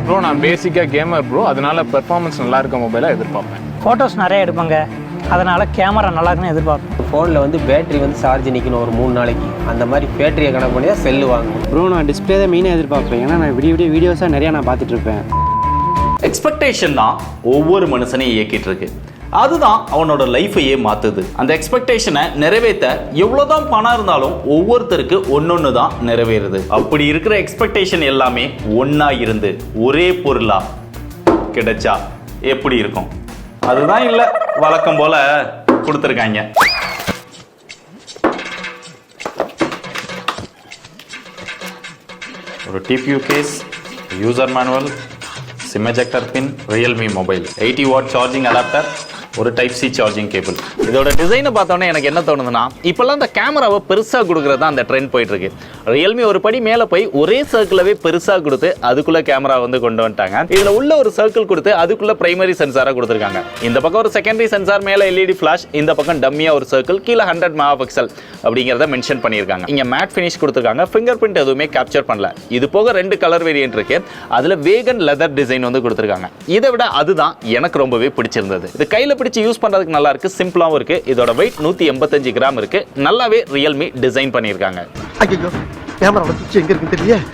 Bro நான் பேசிக்காக gamer bro, அதனால பெர்ஃபார்மன்ஸ் நல்லா இருக்க மொபைலாக எதிர்பார்ப்பேன். ஃபோட்டோஸ் நிறைய எடுப்பாங்க, அதனால் கேமரா நல்லா இருக்குன்னு எதிர்பார்ப்பேன். ஃபோனில் வந்து பேட்டரி வந்து சார்ஜ் நிற்கணும் ஒரு 3 நாளைக்கு, அந்த மாதிரி பேட்டரியை கணக்கு பண்ணி தான் செல்லு வாங்கணும். ப்ரோ நான் டிஸ்பிளே தான் மெயினாக எதிர்பார்ப்பேன், ஏன்னா நான் வீடியோஸாக நிறையா நான் பார்த்துட்டு இருப்பேன். எக்ஸ்பெக்டேஷன் தான் ஒவ்வொரு மனுஷனையும் இயக்கிட்டு இருக்கு. அதுதான் அவனோட லைஃபையே மாத்துது. அந்த எக்ஸ்பெக்டேஷனை நிறைவேற்ற எவ்வளவுதான் பணம் இருந்தாலும் ஒவ்வொருத்தருக்கு ஒன்னொன்னு தான் நிறைவேறுது. அப்படி இருக்கிற எக்ஸ்பெக்டேஷன் எல்லாமே ஒன்னா இருந்து ஒரே பொருளா கிடைச்சா எப்படி இருக்கும்? அதுதான் இல்ல வழக்கம் போல கொடுத்துருக்காங்க. ஒரு TPU case, user manual, sim ejector pin, Realme mobile, 80 watt charging adapter, ஒரு டைப் சி சார்ஜிங் கேபிள். இதோட டிசைனை பார்த்தோன்னே எனக்கு என்ன தோணுதுன்னா, இப்போல்லாம் இந்த கேமராவை பெருசாக கொடுக்குறது தான் அந்த ட்ரெண்ட் போயிட்டு இருக்கு. Realme ஒரு படி மேலே போய் ஒரே சர்க்கிளவே பெருசாக கொடுத்து அதுக்குள்ள கேமரா வந்து கொண்டு வந்துட்டாங்க. இதில் உள்ள ஒரு சர்க்கிள் கொடுத்து அதுக்குள்ள பிரைமரி சென்சாராக கொடுத்துருக்காங்க. இந்த பக்கம் ஒரு செகண்டரி சென்சார், மேலே LED ஃபிளாஷ், இந்த பக்கம் டம்மியா ஒரு சர்க்கிள், கீழே 100 மெகாபிக்சல் அப்படிங்கிறத மென்ஷன் பண்ணியிருக்காங்க. இங்கே மேட் ஃபினிஷ் கொடுத்துருக்காங்க, ஃபிங்கர் பிரிண்ட் எதுவுமே கேப்சர் பண்ணல. இது போக 2 கலர் வேரியன்ட் இருக்கு, அதில் வேகன் லெதர் டிசைன் வந்து கொடுத்துருக்காங்க. இதை விட அதுதான் எனக்கு ரொம்பவே பிடிச்சிருந்தது. இது கையில் பிடிச்சி யூஸ் பண்றதுக்கு நல்லா இருக்கு, சிம்பிளாவும் இருக்கு. இதோட வெயிட் 185 கிராம் இருக்கு. நல்லாவே Realme டிசைன் பண்ணியிருக்காங்க.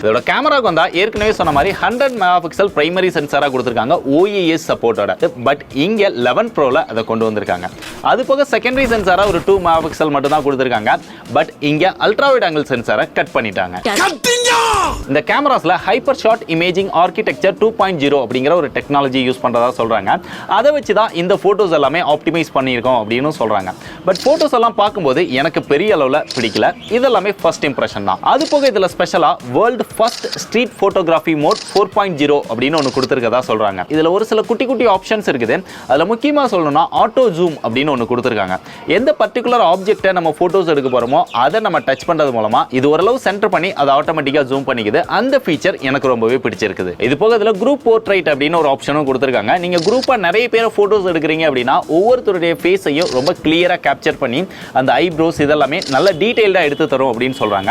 இதோட கேமராக்கு வந்தா ஏற்கனவே சொன்ன மாதிரி 100 மெகாபிக்சல் பிரைமரி சென்சாரா கொடுத்திருக்காங்க, OIS சப்போர்ட்டோட. பட் இங்க 11 ப்ரோல அதை கொண்டு வந்திருக்காங்க. அது போக செகண்டரி சென்சாரா ஒரு 2 மெகாபிக்சல் மட்டும் தான் கொடுத்திருக்காங்க. பட் இங்க அல்ட்ரா வைட் ஆங்கிள் சென்சாரை கட் பண்ணிட்டாங்க. இந்த கேமராஸ்ல ஹைப்பர் ஷார்ட் இமேஜிங் ஆர்கிடெக்சர் 2.0 அப்படிங்கிற ஒரு டெக்னாலஜி யூஸ் பண்றதா சொல்றாங்க. அதை வச்சு தான் இந்த போட்டோஸ் எல்லாமே ஆப்டிமைஸ் பண்ணியிருக்கோம் அப்படின்னு சொல்றாங்க. பட் போட்டோஸ் எல்லாம் பார்க்கும்போது எனக்கு பெரிய அளவுல பிடிக்கல. இதெல்லாமே ஃபர்ஸ்ட் இம்ப்ரெஷன் தான். அது போக இதுல ஸ்பெஷலா world first street photography mode 4.0 அப்படின்னு ஒன்று கொடுத்துருக்கதா சொல்றாங்க. இதுல ஒரு சில குட்டி குட்டி ஆப்ஷன்ஸ் இருக்குது. அதுல முக்கியமா சொல்லணும்னா ஆட்டோ ஜூம் அப்படின்னு ஒன்று கொடுத்துருக்காங்க. எந்த பர்டிகுலர் ஆப்ஜெக்ட்டை நம்ம போட்டோஸ் எடுக்க போறோமோ அதை நம்ம டச் பண்றது மூலமா இது ஓரளவு சென்டர் பண்ணி அதை ஆட்டோமேட்டிக்கா ஜூம் பண்ணிக்குது. அந்த ஃபீச்சர் எனக்கு ரொம்பவே பிடிச்சிருக்குது. இது போக இதுல குரூப் போர்ட்ரைட் அப்படின்னு ஒரு ஆப்ஷனும் கொடுத்துருக்காங்க. நீங்க குரூப்பா நிறைய பேர் போட்டோஸ் எடுக்கிறீங்க அப்படின்னா ஒவ்வொருத்தருடைய ஃபேஸையும் ரொம்ப கிளியரா கேப்சர் பண்ணி அந்த ஐப்ரோஸ் இதெல்லாமே நல்ல டீடைல்டா எடுத்து தரும் அப்படின்னு சொல்றாங்க.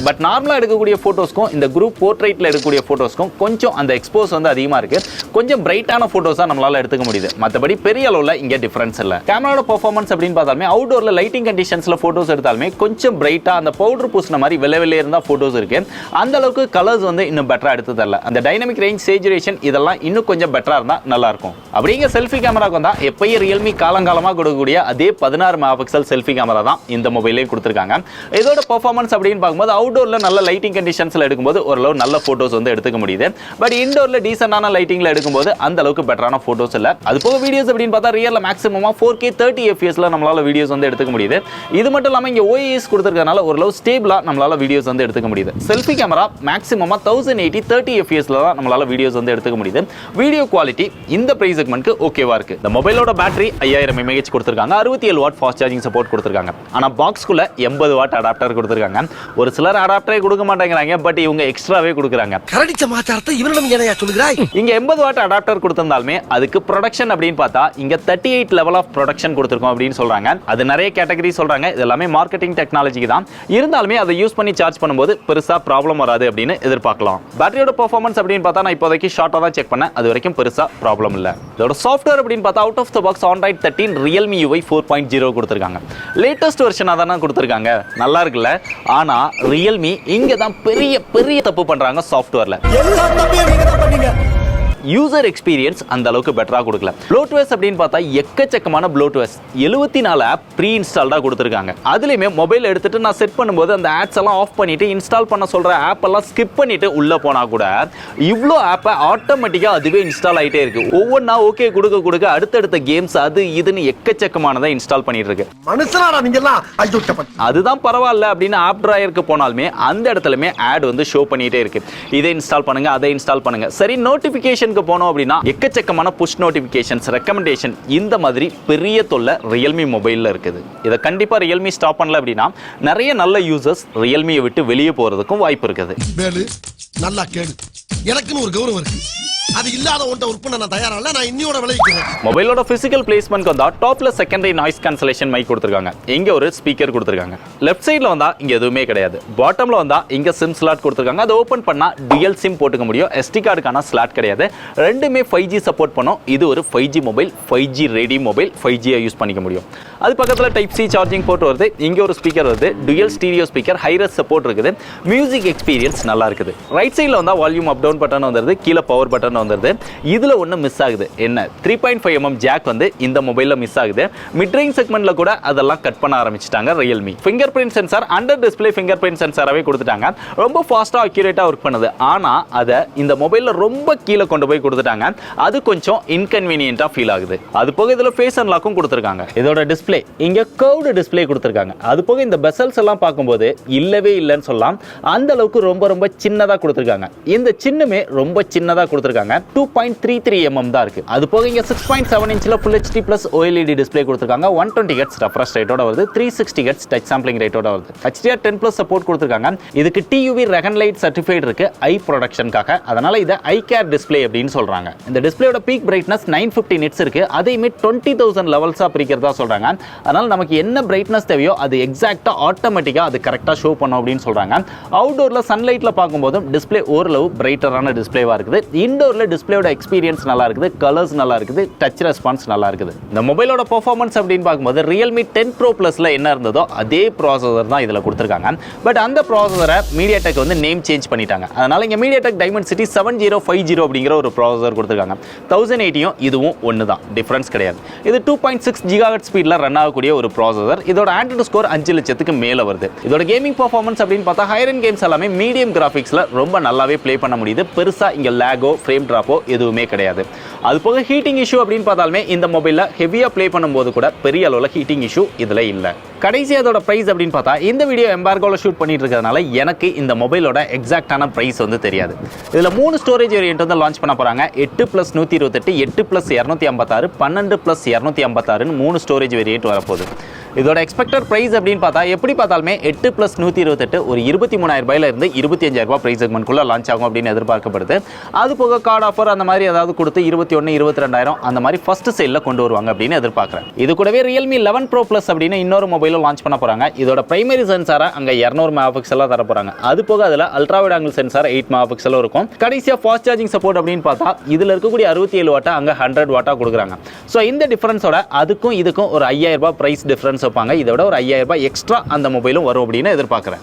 பட் நார்மலா எடுக்கக்கூடிய போட்டோஸ்க்கும் இந்த குரூப் போர்ட்ரைட்ல எடுக்கக்கூடிய போட்டோஸ்க்கும் கொஞ்சம் அந்த எக்ஸ்போஸ் வந்து அதிகமா இருக்கு. கொஞ்சம் பிரைட்டான போட்டோஸா நம்மளால எடுத்துக்க முடியுது. மற்றபடி பெரிய அளவுல இங்க டிஃபரன்ஸ் இல்ல. கேமராவோட பெர்ஃபார்மன்ஸ் அப்படின்னு பார்த்தாலுமே அவுட்டோர்ல லைட்டிங் கண்டிஷன்ஸ்ல போட்டோஸ் எடுத்தாலுமே கொஞ்சம் பிரைட்டா அந்த பவுடர் பூசின மாதிரி வெள்ளை இருந்தா போட்டோஸ் இருக்கு. அந்த அளவுக்கு கலர்ஸ் வந்து இன்னும் பெட்டரா எடுத்து தரல. அந்த டைனமிக் ரேஞ்ச், சேச்சுரேஷன் இதெல்லாம் இன்னும் கொஞ்சம் பெட்டரா இருந்தா நல்லா இருக்கும். அப்படிங்க செல்ஃபி கேமராக்கு வந்தா எப்பயும் Realme காலங்காலமா கொடுக்கக்கூடிய அதே 16 மெகாபிக்சல் செல்ஃபி கேமரா தான் இந்த மொபைலையும் கொடுத்திருக்காங்க. இதோட பெர்ஃபார்மன்ஸ் அப்படின்னு பார்க்கும்போது அவுட்டோர்ல நல்ல லைட்டிங் கண்டிஷன்ஸ்ல எடுக்கும்போது ஓரளவு நல்ல போட்டோஸ் வந்து எடுத்துக்க முடியுது. பட் இன்டோர்ல டீசென்டான லைட்டிங்ல எடுக்கும்போது அந்த அளவுக்கு பெட்டரான போட்டோஸ் இல்ல. அது போக வீடியோஸ் அப்படின்னு பார்த்தா ரியல்ல மேக்ஸிமமா 4K 30 fps நம்மளால வீடியோஸ் வந்து எடுத்துக்க முடியுது. இது மட்டும் இல்லாம இங்க OIS கொடுத்திருக்கனால ஓரளவு ஸ்டேபிளா நம்மளால வீடியோஸ் வந்து எடுத்துக்க முடியுது. செல்ஃபி கேமரா மேக்ஸிமமா 1080 30 fps தான் நம்மளால வீடியோஸ் வந்து எடுத்துக்க முடியுது. வீடியோ குவாலிட்டி இந்த பிரைஸ் செக்மெண்ட்க்கு ஓகேவா இருக்கு. இந்த மொபைலோட பேட்டரி 5000 mAh கொடுத்திருக்காங்க, 67 வாட் ஃபாஸ்ட் சார்ஜிங் சப்போர்ட் கொடுத்திருக்காங்க. ஆனா பாக்ஸ்க்குள்ள 80 வாட் அடாப்டர் கொடுத்திருக்காங்க. ஒரு சிலர் அடாப்டரே கொடுக்க மாட்டேங்கிறாங்க, பட் இவங்க எக்ஸ்ட்ராவே கொடுக்குறாங்க. கரடிச்ச மாச்சாரத்தை இவனிடம் ஏனையா சொல்லுகிறாய்? இங்க 80 வாட் அடாப்டர் கொடுத்திருந்தாலுமே அதுக்கு ப்ரொடக்ஷன் அப்படின்னு பார்த்தா இங்க 38 லெவல் ஆஃப் ப்ரொடக்ஷன் கொடுத்திருக்கோம் அப்படின்னு சொல்றாங்க. அது நிறைய கேட்டகரி சொல்றாங்க. இது எல்லாமே மார்க்கெட்டிங் டெக்னாலஜிக்கு தான். இருந்தாலுமே அதை யூஸ் பண்ணி சார்ஜ் பண்ணும்போது பெருசா ப்ராப்ளம் வராது அப்படின்னு எதிர்பார்க்கலாம். பேட்டரியோட பெர்ஃபார்மன்ஸ் அப்படின்னு பார்த்தா நான் இப்போதைக்கு ஷார்ட்டா தான் செக் பண்ணேன். அது வரைக்கும் பெருசா ப்ராப்ளம் இல்ல. இதோட சாஃப்ட்வேர் அப்படின்னு பார்த்தா out of the box Android 13 Realme UI 4.0 கொடுத்திருக்காங்க. லேட்டஸ்ட் வெர்ஷனா தான கொடுத்திருக்காங்க. நல்லா இருக்குல்ல? ஆனா Realme இங்க தான் பெரிய தப்பு பண்றாங்க சாஃப்ட்வேர்ல. எல்லா தப்பையும் நீங்க தான் பண்ணீங்க. யூசர் எக்ஸ்பீரியன்ஸ் அந்த அளவுக்கு பெட்டரா கொடுக்கல. ப்ளோட்வேர்ஸ் அப்படின்னு பார்த்தா எக்கச்சக்கமான ப்ளோட்வேர்ஸ் 74 ஆப் ப்ரீ இன்ஸ்டால்டா கொடுத்திருக்காங்க. அதுலயுமே மொபைல் எடுத்துட்டு நான் செட் பண்ணும்போது அந்த ஆட்ஸ் எல்லாம் ஆஃப் பண்ணிட்டு இன்ஸ்டால் பண்ண சொல்ற ஆப் எல்லாம் ஸ்கிப் பண்ணிட்டு உள்ள போனா கூட இவ்ளோ ஆப்பை ஆட்டோமேட்டிக்கா அதுவே இன்ஸ்டால் ஆயிட்டே இருக்கு. ஒவ்வொன்னா ஓகே கொடுக்க அடுத்தடுத்த கேம்ஸ் அது இதுன்னு எக்கச்சக்கமானதை இன்ஸ்டால் பண்ணிட்டு இருக்கு. மனுஷனாடா நீங்க எல்லாம். அதுதான் பரவாயில்ல அப்படின்னு ஆப் டிராயருக்கு போனாலுமே அந்த இடத்துலயுமே ஆட் வந்து ஷோ பண்ணிட்டே இருக்கு. இதை இன்ஸ்டால் பண்ணுங்க, அதை இன்ஸ்டால் பண்ணுங்க. சரி, நோட்டிபிகேஷன் போனோம் அப்படின்னா எக்கச்சக்கமான புஷ் நோட்டிபிகேஷன்ஸ், ரெக்கமெண்டேஷன் இந்த மாதிரி பெரிய தொல்லை Realme மொபைல்ல இருக்குது. இதை கண்டிப்பா Realme ஸ்டாப் பண்ணல அப்படின்னா நிறைய நல்ல யூசர்ஸ் Realmeயை விட்டு வெளியே போறதுக்கும் வாய்ப்பு இருக்குது. நல்லா கேளு, எனக்குன்னு ஒரு கௌரவம் இருக்கு. அது இல்லாத ஒன்றை உற்பத்தி நான் தயாரா நான் இன்னியோட விளைவிக்கிறேன். மொபைலோட பிசிக்கல் பிளேஸ்மென்ட்க்கு வந்தா டாப்ல செகண்டரி நாய்ஸ் கேன்சலேஷன் மைக் கொடுத்துருக்காங்க. இங்க ஒரு ஸ்பீக்கர் கொடுத்துருக்காங்க. லெஃப்ட் சைடுல வந்தா இங்க எதுவுமே கிடையாது. பாட்டம்ல வந்தா இங்க சிம் ஸ்லாட் கொடுத்துருக்காங்க. அதை ஓபன் பண்ணா டுயல் சிம் போட்டுக்க முடியும். SD கார்டுக்கான ஸ்லாட் கிடையாது. ரெண்டுமே 5G சப்போர்ட் பண்ணும். இது ஒரு 5G mobile, 5G ready mobile, 5G use பண்ணிக்க முடியும். அது பக்கத்துல டைப் C சார்ஜிங் போர்ட் வருது. இங்க ஒரு ஸ்பீக்கர் வருது. Dual stereo speaker, hi-res support இருக்குது. மியூசிக் எக்ஸ்பீரியன்ஸ் நல்லா இருக்குது. ரைட் சைடுல வந்தா வால்யூம் அப் டவுன் பட்டன் வந்துருது. கீழே பவர் பட்டன் வந்துருது. இதுல ஒண்ணு மிஸ் ஆகுது. என்ன 3.5mm ஜாக் வந்து இந்த மொபைல்ல மிஸ் ஆகுது. மிட் ரேஞ்ச் செக்மெண்ட்ல கூட அதெல்லாம் கட் பண்ண ஆரம்பிச்சிட்டாங்க Realme. Finger print sensor under display finger print சென்சாராவே கொடுத்துட்டாங்க. ரொம்ப ஃபாஸ்டா அக்யூரேட்டா ஒர்க் பண்ணுது. ஆனா அத இந்த மொபைல்ல ரொம்ப கீழே கொண்டு போய் கொடுத்துட்டாங்க. அது கொஞ்சம் இன்கன்வீனியன்ட்டா ஃபீல் ஆகுது. அது போக இதுல ஃபேஸ் அன்லாக்கும் கொடுத்துருக்காங்க. இதோட டிஸ்ப்ளே இங்க கர்வ்டு டிஸ்ப்ளே கொடுத்துருக்காங்க. அது போக இந்த பெசல்ஸ் எல்லாம் பார்க்கும்போது இல்லவே இல்லைன்னு சொல்லலாம். அந்த அளவுக்கு ரொம்ப ரொம்ப சின்னதா கொடுத்துருக்காங்க. இந்த சின்னமே ரொம்ப சின்னதா கொடுத்துருக்காங்க. 2.33mm தான் இருக்கு. அது போக இங்க 6.7 இன்ச்ல Full HD Plus OLED display கொடுத்துருக்காங்க. 120 Hz ரெஃப்ரெஷ் ரேட்டோட வருது. 360 Hz டச் சாம்பிளிங் ரேட்டோட வருது. HDR10+ சப்போர்ட் கொடுத்துருக்காங்க. இதுக்கு TUV ரெகன் லைட் சர்டிஃபைட் இருக்கு ஐ ப்ரொடக்ஷனுக்காக. அதனால இதை ஐ கேர் டிஸ்ப்ளே அப்படின்னு சொல்றாங்க. இந்த டிஸ்ப்ளேயோட பீக் பிரைட்னஸ் 950 nits இருக்கு. அதையுமே 20,000 லெவல்ஸா பிரிக்கிறதா சொல்றாங்க. அதனால நமக்கு என்ன பிரைட்னஸ் தேவையோ அது எக்ஸாக்ட்டா ஆட்டோமேட்டிக்கா அது கரெக்டா ஷோ பண்ணும் அப்படின்னு சொல்றாங்க. அவுட்டோர்ல சன்லைட்ல பார்க்கும்போது டிஸ்ப்ளே ஓரளவு பிரைட்டரான டிஸ்ப்ளேவா இருக்குது. இன்டோர்ல டிஸ்ப்ளேயோட எக்ஸ்பீரியன்ஸ் நல்லா இருக்குது. கலர்ஸ் நல்லா இருக்குது. டச் ரெஸ்பான்ஸ் நல்லா இருக்குது. இந்த மொபைலோட பெர்ஃபார்மன்ஸ் அப்படின்னு பார்க்கும்போது Realme 10 Pro Plusல என்ன இருந்ததோ அதே ப்ராசஸர் தான் இதுல கொடுத்துருக்காங்க. பட் அந்த ப்ராசஸரை Mediatek வந்து நேம் சேஞ்ச் பண்ணிட்டாங்க. அதனால இங்க Mediatek Dimensity 7050 அப்படிங்கிற ஒரு ப்ராசஸர் கொடுத்துருக்காங்க. 1080 இதுவும் ஒன்று தான், டிஃபரன்ஸ் கிடையாது. இது 2.6 GHz ஸ்பீட்ல ரன் ஆகக்கூடிய ஒரு ப்ராசஸர். இதோட ஆண்ட்ராய்டு ஸ்கோர் 5 லட்சத்துக்கு மேல வருது. இதோட கேமிங் பெர்ஃபார்மன்ஸ் அப்படின்னு பார்த்தா ஹையர் எண்ட் கேம்ஸ் எல்லாமே மீடியம் கிராஃபிக்ஸ்ல ரொம்ப நல்லாவே ப்ளே பண்ண முடியுது. பெருசா இங்க லேகோ ஃப்ரேம் டிராப்போ எதுவுமே கிடையாது. அது போக ஹீட்டிங் இஷ்யூ அப்படின்னு பார்த்தாலுமே இந்த மொபைல்ல ஹெவியா ப்ளே பண்ணும்போது கூட பெரிய அளவில் ஹீட்டிங் இஷ்யூ இதுல இல்ல. கடைசி அதோட பிரைஸ் அப்படின்னு பார்த்தா இந்த வீடியோ எம்பார்கோல ஷூட் பண்ணிட்டு இருக்கிறதுனால எனக்கு இந்த மொபைலோட எக்ஸாக்டான பிரைஸ் வந்து தெரியாது. இதுல 3 ஸ்டோரேஜ் வேரியன்ட் வந்து லான்ச் பண்ண போறாங்க. 8+128, 8+256, 12+256 3 ஸ்டோரேஜ் வேரியன்ட் வரப்போகுது. இதோட எக்ஸ்பெக்டட் பிரைஸ் அப்படின்னு பார்த்தா எப்படி பார்த்தாலுமே 8+128 ஒரு 23,000 ரூபாயில இருந்து 25,000 ரூபாய் பிரைஸ் செக்மெண்ட்குள்ள லான்ச் ஆகும் அப்படின்னு எதிர்பார்க்கப்படுது. அது போக கார்டு ஆஃபர் அந்த மாதிரி ஏதாவது கொடுத்து 21, 22,000 அந்த மாதிரி ஃபர்ஸ்ட் சேல்ல கொண்டு வருவாங்க அப்படின்னு எதிர்பார்க்குறேன். இது கூடவே Realme 11 Pro Plus அப்படின்னு இன்னொரு மொபைலும் லான்ச் பண்ண போறாங்க. இதோட பிரைமரி சென்சாரா அங்க 200 மெகாபிக்சலா தர போறாங்க. அது போக அதுல அல்ட்ரா வைட் ஆங்கிள் சென்சார் 8 மெகாபிக்சலும் இருக்கும். கடைசியா ஃபாஸ்ட் சார்ஜிங் சப்போர்ட் அப்படின்னு பார்த்தா இதுல இருக்கக்கூடிய 67 வாட்டா அங்க 100 வாட்டா கொடுக்குறாங்க. ஸோ இந்த டிஃபரன்ஸோட அதுக்கும் இதுக்கும் ஒரு 5,000 ரூபாய் பிரைஸ் டிஃபரன்ஸ் வைப்பாங்க. இதை விட ஒரு 5,000 ரூபாய் எக்ஸ்ட்ரா அந்த மொபைலும் வரும் அப்படின்னு எதிர்பார்க்குறேன்.